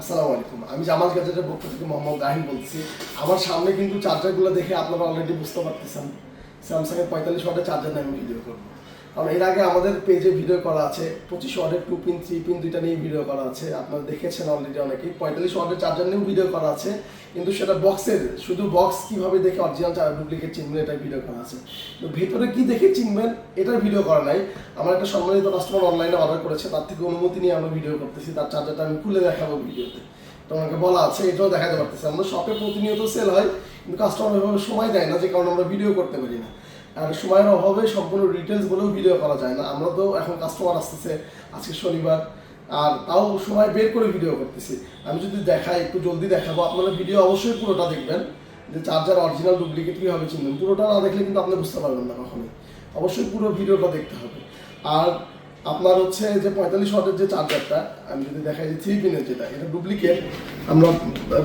আসসালামু আলাইকুম। আমি জামাল গ্যাজেটের পক্ষ থেকে মোহাম্মদ রাহিম বলছি। আমার সামনে কিন্তু চার্জারগুলো দেখে আপনারা অলরেডি বুঝতে পারতেছেন স্যামসাং এর 45 ওয়াটের চার্জার নিয়ে আমি ভিডিও করব। কারণ এর আগে আমাদের পেজে ভিডিও করা আছে 25 ওয়াটের 2 পিন 3 পিন দুইটা নিয়ে ভিডিও করা আছে, আপনারা দেখেছেন অলরেডি অনেকেই। 45 ওয়াটের চার্জার নিয়েও ভিডিও করা আছে, কিন্তু সেটা বক্সের শুধু বক্স কিভাবে দেখে অরিজিনাল চার্জার ডুপ্লিকেট চিনবেন এটা ভিডিও করা আছে। তো ভিতরে কি দেখে চিনবেন এটার ভিডিও করা নাই। আমার একটা সম্মানিত কাস্টমার অনলাইনে অর্ডার করেছে, তার থেকে অনুমতি নিয়ে আমরা ভিডিও করতেছি। তার চার্জারটা আমি খুলে দেখাবো ভিডিওতে, তো আমাকে বলা আছে এটাও দেখাতে পারতেছে। আমরা শপে প্রতিনিয়ত সেল হয়, কিন্তু কাস্টমার এভাবে সময় দেয় না, যে কারণে আমরা ভিডিও করতে পারি না। আর সময়ের অভাবে সম্পূর্ণ ডিটেলস বলেও ভিডিও করা যায় না। আমরা তো এখন কাস্টমার আসতেছে, আজকে শনিবার, আর তাও সময় বের করে ভিডিও করতেছি। আমি যদি দেখাই একটু জলদি দেখাবো, আপনারা ভিডিও অবশ্যই পুরোটা দেখবেন, যে চার্জার অরিজিনাল ডুপ্লিকেট কীভাবে চিনবেন। পুরোটা না দেখলে কিন্তু আপনি বুঝতে পারবেন না কখনোই, অবশ্যই পুরো ভিডিওটা দেখতে হবে। আর আপনার হচ্ছে যে 45 ওয়াটের যে চার্জারটা আমি যদি দেখাই যে 3 পিনের যেটা, এটা ডুপ্লিকেট। আমরা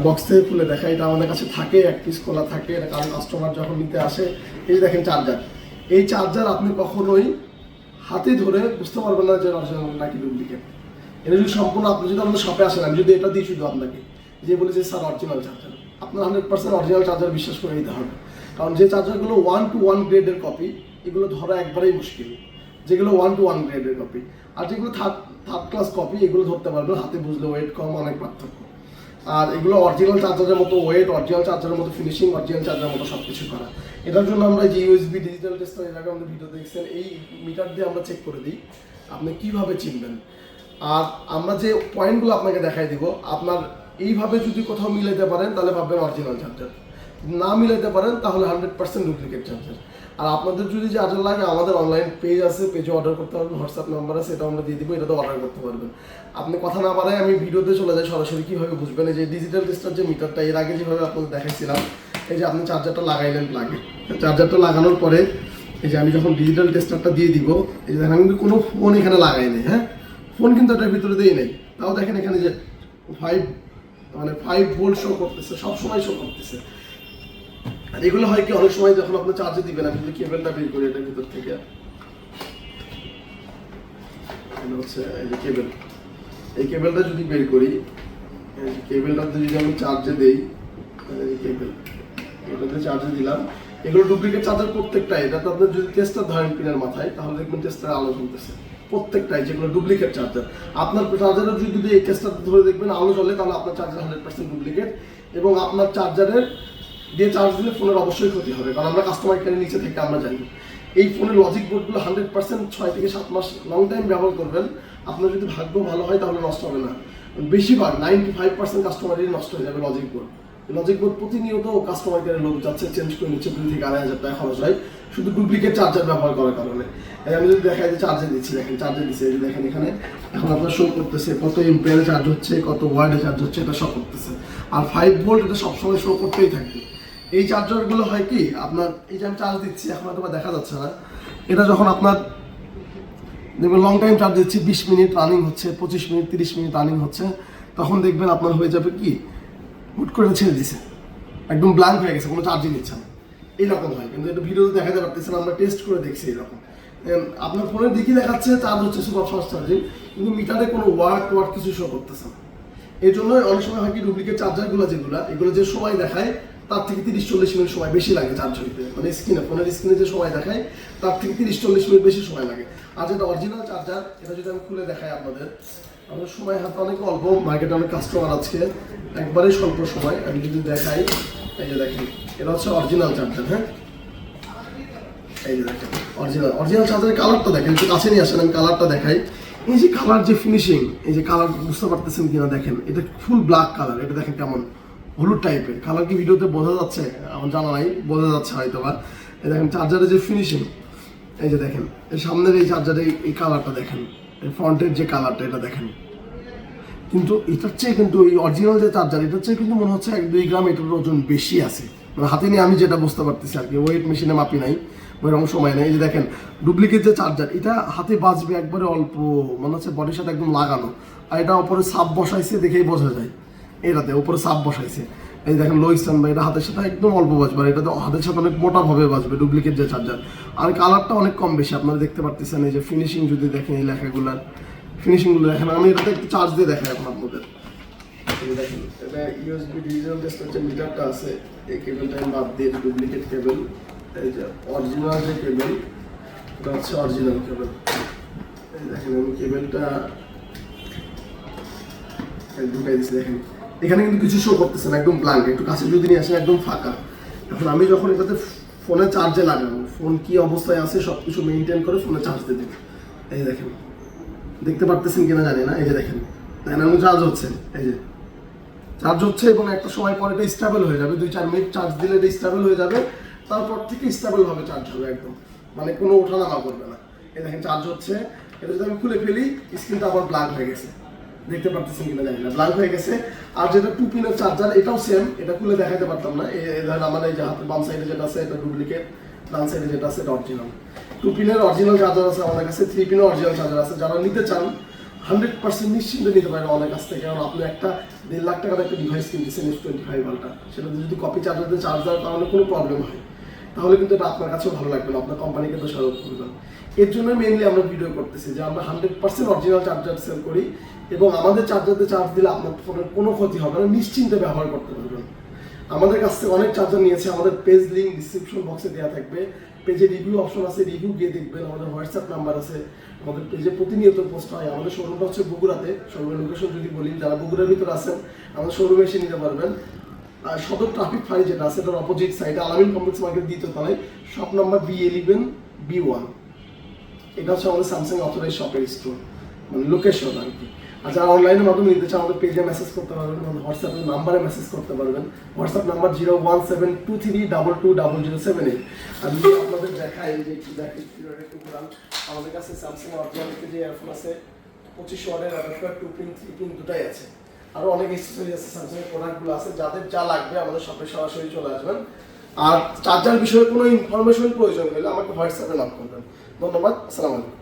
বক্স থেকে খুলে দেখাই, এটা আমাদের কাছে থাকে, এক পিস খোলা থাকে। এটা কারণ কাস্টমার যখন নিতে আসে, এই দেখেন চার্জার। এই চার্জার আপনি কখনোই হাতে ধরে বুঝতে পারবেন না যে অরিজিনাল নাকি ডুপ্লিকেট। এটা যদি সম্পূর্ণ আপনি যদি আমাদের শপে আসেন, আমি যদি এটা দিই শুধু আপনাকে, যে বলে যে স্যার অরিজিনাল চার্জার, আপনার 100% অরিজিনাল চার্জার বিশ্বাস করে নিতে হবে। কারণ যে চার্জারগুলো 1 to 1 গ্রেডের কপি, এগুলো ধরা একবারেই মুশকিল। যেগুলো 1 to 1 গ্রেডের কপি, আর যেগুলো থার্ড ক্লাস কপি, এগুলো ধরতে পারবেন হাতে বুঝলে, ওয়েট কম, অনেক পার্থক্য। আর এগুলো অরিজিনাল চার্জারের মতো ওয়েট, অরিজিনাল চার্জারের মতো ফিনিশিং, অরিজিনাল চার্জারের মতো সব কিছু করা। এটার জন্য আমরা যে ইউএসবি ডিজিটাল টেস্টার, এর আগে আমাদের ভিডিও দেখছেন, এই মিটার দিয়ে আমরা চেক করে দিই আপনি কিভাবে চিনবেন। আর আমরা যে পয়েন্টগুলো আপনাকে দেখাই দিব, আপনার এইভাবে যদি কোথাও মিলাইতে পারেন তাহলে ভাববেন অরিজিনাল চার্জার, না মিলাইতে পারেন তাহলে 100% ডুপ্লিকেট চার্জার। আর আপনাদের যদি চার্জার লাগে, আমাদের অনলাইন পেজ আছে, পেজে অর্ডার করতে পারবেন, হোয়াটসঅ্যাপ নাম্বার আছে, এটা আমরা দিয়ে দিব, এটাতে অর্ডার করতে পারবেন। আপনি কথা না পারে আমি ভিডিওতে চলে যাই সরাসরি, কীভাবে বুঝবেন। এই যে ডিজিটাল টেস্টার যে মিটারটা, এর আগে যেভাবে আপনাদের দেখাইছিলাম, এই যে আপনি চার্জারটা লাগাইলেন প্লাগে, চার্জারটা লাগানোর পরে এই যে আমি যখন ডিজিটাল টেস্টারটা দিয়ে দিব, এই যে দেখেন আমি কিন্তু কোনো ফোন এখানে লাগাই নেই, হ্যাঁ, ফোন কিন্তু এটার ভিতরে দিই নেই। তাও দেখেন এখানে যে 5 ভোল্ট শো করতেছে, সবসময় শো করতেছে। আর এগুলো হয় কি, অনেক সময় যখন আপনি চার্জে দিবেন, আমি যদি কেবলটা বের করি এটার ভিতর থেকে, হচ্ছে এই যে কেবল, এই কেবলটা যদি বের করি, এই কেবলটা যদি আমি চার্জে দিই, এই কেবল এটাতে চার্জে দিলাম, এগুলো ডুপ্লিকেট চার্জার প্রত্যেকটাই। এটা তো আপনার যদি টেস্টার ধরেন পিনের মাথায়, তাহলে দেখবেন টেস্টার আলো জ্বলতেছে প্রত্যেকটাই, যেগুলো ডুপ্লিকেট চার্জার। আপনার চার্জারের যদি এই টেস্টার ধরে দেখবেন আলো জ্বলে, তাহলে আপনার চার্জার 100% ডুপ্লিকেট। এবং আপনার চার্জারের দিয়ে চার্জ দিলে ফোনের অবশ্যই ক্ষতি হবে, কারণ আমরা কাস্টমার কেয়ারের নিচে থেকে আমরা জানি। এই ফোনের লজিক বোর্ডগুলো 100% 6 থেকে 7 মাস লং টাইম ব্যবহার করবেন। আপনার যদি ভাগ্য ভালো হয় তাহলে নষ্ট হবে না। বেশিরভাগ 95% কাস্টমারেরই নষ্ট হয়ে যাবে লজিক বোর্ড। লজিক বোর্ড প্রতিনিয়ত কাস্টমার কেয়ারের লোক যাচ্ছে, চেঞ্জ করে নিচ্ছে, 2 থেকে 2,500 টাকা খরচ হয় শুধু ডুপ্লিকেট চার্জার ব্যবহার করার কারণে। আমি যদি দেখাই যে চার্জে দিচ্ছি, দেখেন চার্জে দিচ্ছে, এই যে দেখেন এখানে এখন আপনার শো করতেছে কত এম্পিয়ারে চার্জ হচ্ছে, কত ওয়ার্ডে চার্জ হচ্ছে, এটা শো করতেছে। আর 5 ভোল্ট এটা সবসময় শো করতেই থাকবে। এই চার্জারগুলো হয় কি, আপনার এই যে আমি চার্জ দিচ্ছি, এখন হয়তো দেখা যাচ্ছে না, এটা যখন আপনার দেখবেন লং টাইম চার্জ দিচ্ছি, 20 মিনিট রানিং হচ্ছে, 25 মিনিট 30 মিনিট রানিং হচ্ছে, তখন দেখবেন আপনার হয়ে যাবে কি, হুট করে ছেড়ে দিছে, একদম ব্ল্যাঙ্ক হয়ে গেছে, কোনো চার্জই নিচ্ছে না, এইরকম হয়। কিন্তু এটা ভিডিওতে দেখাতে পারতেছেন, আমরা টেস্ট করে দেখছি এরকম। আপনার ফোনের দিকে দেখাচ্ছে চার্জ হচ্ছে, সুপার ফাস্ট চার্জিং, কিন্তু মিটারে কোনো ওয়াট কিছু শো করতেছে না। এই জন্য অনেক সময় হয় কি, ডুপ্লিকেট চার্জারগুলো যেগুলো, এগুলো যে সময় দেখায় তার থেকে 30-40 মিনিট সময় বেশি লাগে চার্জ হইতে, মানে স্ক্রিনে, ফোনের স্ক্রিনে যে সময় দেখায় তার থেকে 30-40 মিনিট বেশি সময় লাগে। আর যেটা অরিজিনাল চার্জার, এটা যদি আমি খুলে দেখাই আপনাদের, আমাদের সময় হাতে অনেক অল্প, মার্কেটে অনেক কাস্টমার আছে, একবারেই স্বল্প সময়। আমি যদি দেখাই, এই যে দেখেন এটা হচ্ছে অরিজিনাল চার্জার, হ্যাঁ, এই যে দেখেন অরিজিনাল চার্জারের কালারটা দেখেন, একটু কাছে নিয়ে আসেন, আমি কালারটা দেখাই। এই যে কালার, যে ফিনিশিং, এই যে কালার বুঝতে পারতেছেন কিনা দেখেন, এটা ফুল ব্ল্যাক কালার, এটা দেখেন কেমন হলুদ টাইপের কালার। কি ভিডিওতে বোঝা যাচ্ছে? আমার জানা নাই, বোঝা যাচ্ছে হয়তো বা। এই দেখেন চার্জারের যে ফিনিশিং, এই যে দেখেন এর সামনের এই চার্জারের এই কালারটা দেখেন, এই ফ্রন্টের যে কালারটা, এটা দেখেন। কিন্তু এটার চেয়ে কিন্তু এই অরিজিনাল যে চার্জার, এটার চেয়ে কিন্তু মনে হচ্ছে 1-2 গ্রাম এটার ওজন বেশি আছে, মানে হাতে নিয়ে আমি যেটা বুঝতে পারতেছি আর কি, ওয়েট মেশিনে মাপি নাই, ওইরকম সময় নেই। এই যে দেখেন ডুপ্লিকেট যে চার্জার, এটা হাতে বাজবে একবারে অল্প, মনে হচ্ছে বডির সাথে একদম লাগানো। আর এটা উপরে সাপ বসাইছে, দেখেই বোঝা যায় এটাতে উপরে সাপ বসাইছে। এই দেখেন লো স্ট্যান্ড, বা এটা হাতের সাথে একদম অল্প বাজবে, আর এটা তো হাতের সাথে অনেক মোটাভাবে বাজবে ডুপ্লিকেট যে চার্জার। আর কালারটা অনেক কম বেশি আপনারা দেখতে পারতেছেন। এই যে ফিনিশিং যদি দেখেন, এই লেখাগুলার ফিনিশিংগুলো দেখেন, আমি এটাতে একটু চার্জ দিয়ে দেখাই এখন আপনাদের। দেখেন এটা ইউএসবি ডিজিটাল ডিসপ্লে মিটারটা আছে, এই কেবলটা আমি বাদ দিয়ে ডুপ্লিকেট কেবল, এই যে অরিজিনাল যে কেবল এটা হচ্ছে অরিজিনাল কেবল। এই দেখেন আমি কেবলটা ঢুকাই দিচ্ছি, দেখেন এখানে কিন্তু কিছু শো করতেছে না, একদম ব্ল্যাঙ্ক। একটু কাছে যদি নিয়ে আসেন একদম ফাঁকা। এখন আমি যখন এটাতে ফোনে চার্জে লাগাবো, ফোন কি অবস্থায় আছে সব কিছু মেনটেন করে ফোনে চার্জ দিয়ে দেবো। এই দেখেন দেখতে পারতেছেন কিনা জানি না, এই যে দেখেন ডাইনামো চার্জ হচ্ছে, এই যে চার্জ হচ্ছে এবং একটা সময় পরে এটা স্টেবল হয়ে যাবে। 2-4 মিনিট চার্জ দিলে এটা স্টেবল হয়ে যাবে, তারপর থেকে স্টেবল ভাবে চার্জ হবে একদম, মানে কোনো ওঠানামা করবে না। এই দেখেন চার্জ হচ্ছে। এটা যদি আমি খুলে ফেলি স্ক্রিনটা আবার ব্ল্যাঙ্ক হয়ে গেছে, দেখতে পারতেছেন কিনা জানি না, ব্ল্যাঙ্ক হয়ে গেছে। আর যেটা 2 পিনের চার্জার এটাও সেম, এটা খুলে দেখাতে পারতাম না। এই ধরেন আমার এই যে হাতের বাম সাইডে যেটা আছে এটা ডুপ্লিকেট, ডান সাইডে যেটা আছে এটা অরিজিনাল। 2 পিনের অরিজিনাল চার্জার আছে আমাদের কাছে, 3 পিনের অরিজিনাল চার্জার আছে। যারা নিতে চান 100% নিশ্চিন্তে নিতে পারেন আমাদের কাছ থেকে, কারণ আপনি একটা 1.5 লাখ টাকার একটা ডিভাইস কিনতেছেন S25 আলট্রা, সেটাতে যদি কপি চার্জার দিয়ে চার্জ দেওয়ার কারণে কোনো প্রবলেম হয় তাহলে কিন্তু এটা আপনার কাছেও ভালো লাগবে না, আপনার কোম্পানিকে দোষারোপ করবেন। এর জন্য মেইনলি আমরা ভিডিও করতেছি যে আমরা 100% অরিজিনাল চার্জার সেল করি এবং আমাদের চার্জারতে চার্জ দিলে আপনার ফোনের কোনো ক্ষতি হবে না, নিশ্চিন্তে ব্যবহার করতে পারবেন। আমাদের কাছ থেকে অনেক চার্জার নিয়েছে, আমাদের পেজ লিঙ্ক ডিসক্রিপশন বক্সে দেওয়া থাকবে। পেজে রিভিউ অপশন আছে, রিভিউ গিয়ে দেখবেন। আমাদের হোয়াটসঅ্যাপ নাম্বার আছে, আমাদের পেজে প্রতিনিয়ত পোস্ট হয়। আমাদের শোরুমটা হচ্ছে বগুড়াতে। শোরুমের লোকেশন যদি বলি, যারা বগুড়ার ভিতরে আছেন আমাদের শোরুমে এসে নিতে পারবেন। আর সদর ট্রাফিক ফাঁড়ি যেটা আছে এটার অপোজিট সাইডে আলামিন কমপ্লেক্স মার্কেট দ্বিতীয় তলায়, শপ নাম্বার B11B1। এটা হচ্ছে আমাদের স্যামসাং অথরাইজ শপের স্টোর, মানে লোকেশন আর কি। আর যারা অনলাইনের মাধ্যমে নিতে চান আমাদের পেজে মেসেজ করতে পারবেন, আমাদের হোয়াটসঅ্যাপের নাম্বারে মেসেজ করতে পারবেন। WhatsApp number 01723220078। আমি যদি আপনাদের দেখাই যে একটু দেখেন একটু ঘুরান, আমাদের কাছে স্যামসাং অরিজিনাল যে ইয়ারফোন আছে 25 ওয়াটের অ্যাডাপ্টার 2 পিন 3 পিন দুটাই আছে। আরও অনেক এক্সেসরি আছে, স্যামসাংয়ের প্রোডাক্টগুলো আছে। যাদের যা লাগবে আমাদের শপে সরাসরি চলে আসবেন। আর চার্জার বিষয়ে কোনো ইনফরমেশন প্রয়োজন হলে আমাকে হোয়াটসঅ্যাপে নক করবেন। ধন্যবাদ, আসসালামু আলাইকুম।